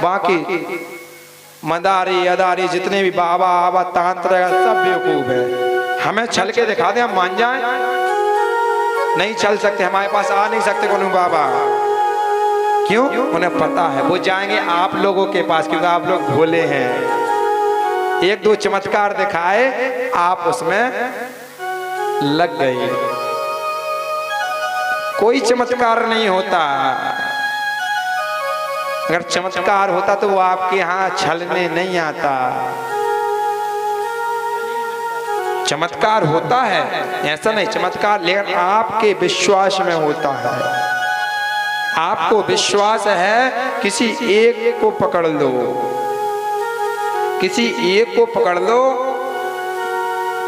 बाकी मदारी अदारी जितने भी बाबा आबा तांत्र सब बेवकूफ है। हमें चल के दिखा दे, हम मान जाए। नहीं चल सकते, हमारे पास आ नहीं सकते कौन बाबा। क्यों? उन्हें पता है वो जाएंगे आप लोगों के पास, क्योंकि आप लोग भोले हैं। एक दो चमत्कार दिखाए, आप उसमें लग गए। कोई चमत्कार नहीं होता। अगर चमत्कार होता तो वो आपके यहाँ छलने नहीं आता। चमत्कार होता है, ऐसा नहीं चमत्कार, लेकिन आपके विश्वास में होता है। आपको विश्वास है, किसी एक को पकड़ लो, किसी एक को पकड़ लो,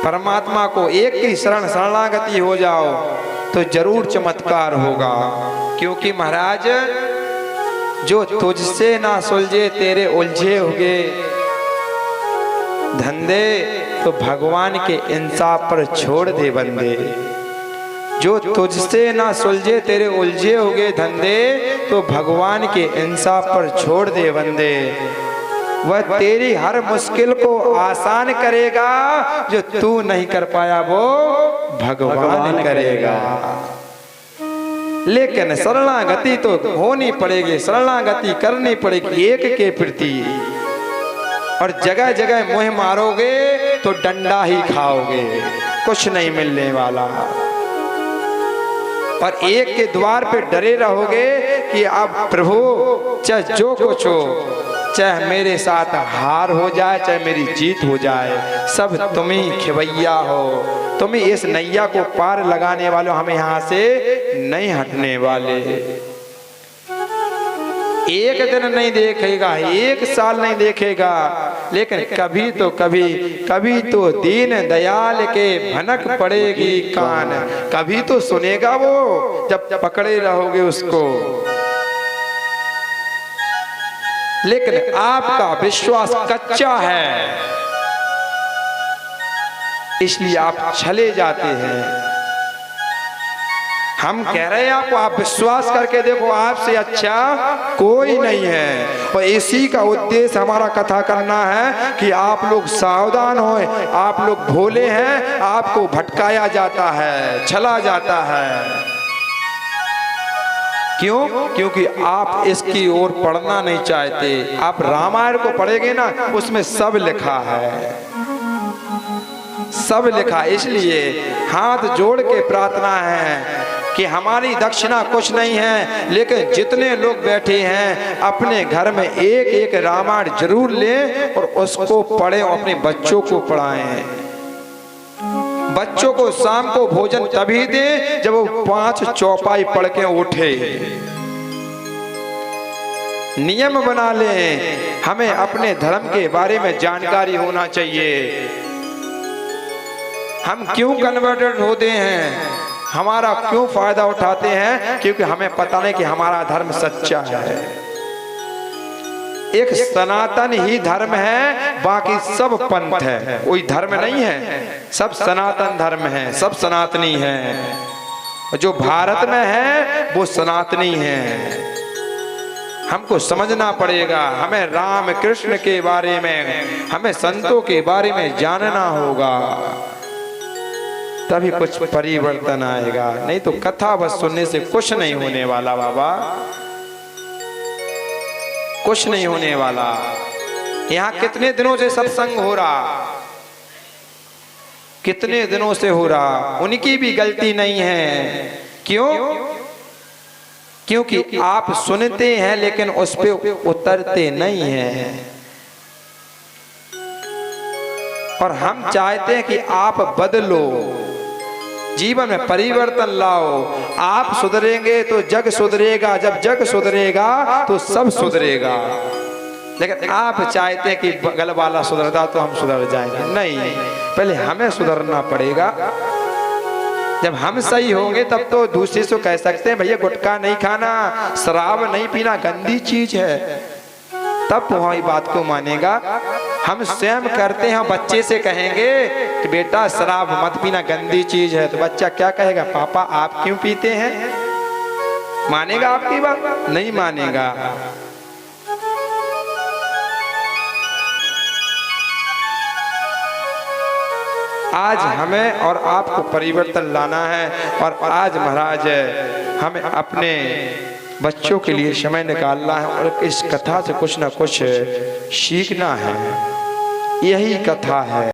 परमात्मा को एक की शरणागति हो जाओ तो जरूर चमत्कार होगा। क्योंकि महाराज जो तुझसे ना सुलझे तेरे उलझे होगे धंधे, तो भगवान के इंसाफ पर छोड़ दे बंदे। जो तुझसे ना सुलझे तेरे उलझे होगे धंधे, तो भगवान के इंसाफ पर छोड़ दे बंदे। वह तेरी हर मुश्किल को आसान करेगा, जो तू नहीं कर पाया वो भगवान करेगा। लेकिन शरणागति तो होनी पड़ेगी, शरणागति करनी पड़ेगी एक के प्रति। और जगह जगह मुँह मारोगे तो डंडा ही खाओगे, कुछ नहीं मिलने वाला। और एक के द्वार पे डरे रहोगे कि अब प्रभु चाहे जो कुछ हो, चाहे मेरे साथ हार हो जाए चाहे मेरी जीत हो जाए, सब तुम ही खिवैया हो, तुम ही इस नैया को पार लगाने वाले, हमें यहाँ से नहीं हटने वाले। एक दिन नहीं देखेगा, एक साल नहीं देखेगा, लेकिन कभी तो दीन दयाल के भनक पड़ेगी कान, कभी तो सुनेगा वो जब पकड़े रहोगे उसको। लेकिन आपका विश्वास कच्चा है, इसलिए आप चले जाते हैं। हम कह रहे हैं आपको, आप विश्वास करके देखो, आपसे अच्छा कोई नहीं है। और इसी का उद्देश्य हमारा कथा करना है कि आप लोग सावधान हों। आप लोग भोले हैं, आपको भटकाया जाता है, छला जाता है। क्यों? क्योंकि आप इसकी ओर पढ़ना नहीं चाहते। आप रामायण को पढ़ेंगे ना, उसमें सब लिखा है, सब लिखा। इसलिए हाथ जोड़ के प्रार्थना है कि हमारी दक्षिणा कुछ नहीं है, लेकिन जितने लोग बैठे हैं अपने घर में एक एक रामायण जरूर लें और उसको पढ़ें, अपने बच्चों को पढ़ाएं। बच्चों को शाम को भोजन तभी दें जब वो 5 चौपाई पढ़ के उठे। नियम बना लें, हमें अपने धर्म के बारे में जानकारी होना चाहिए। हम क्यों कन्वर्टेड होते हैं, हमारा क्यों फायदा उठाते हैं? क्योंकि हमें पता नहीं कि हमारा धर्म सच्चा है। एक सनातन ही धर्म है, बाकी सब पंथ है, कोई धर्म नहीं है। सब सनातन धर्म है, सब सनातनी है। जो भारत में है वो सनातनी है। हमको समझना पड़ेगा, हमें राम कृष्ण के बारे में, हमें संतों के बारे में जानना होगा, तभी कुछ परिवर्तन आएगा। नहीं तो कथा बस सुनने से कुछ नहीं होने वाला बाबा, कुछ नहीं होने वाला। यहाँ कितने दिनों से सत्संग हो रहा, कितने दिनों से हो रहा, उनकी भी गलती नहीं है। क्यों? क्योंकि आप सुनते हैं लेकिन उस पे उतरते नहीं हैं। और हम चाहते हैं कि आप बदलो, जीवन में परिवर्तन लाओ। आप सुधरेंगे तो जग सुधरेगा, जब जग सुधरेगा तो सब सुधरेगा। लेकिन आप चाहते हैं कि बगल वाला सुधरता तो हम सुधर जाएंगे, नहीं, पहले हमें सुधरना पड़ेगा। जब हम सही होंगे तब तो दूसरे से कह सकते हैं भैया गुटखा नहीं खाना, शराब नहीं पीना गंदी चीज है, तब वही बात को मानेगा। हम स्वयं करते हैं, बच्चे से कहेंगे कि बेटा शराब मत पीना गंदी चीज है, तो बच्चा क्या कहेगा, पापा आप क्यों पीते हैं? मानेगा आपकी बात? नहीं मानेगा। आज हमें और आपको परिवर्तन लाना है। और आज महाराज हमें अपने बच्चों के लिए समय निकालना है और इस कथा से कुछ ना कुछ सीखना है। यही कथा है।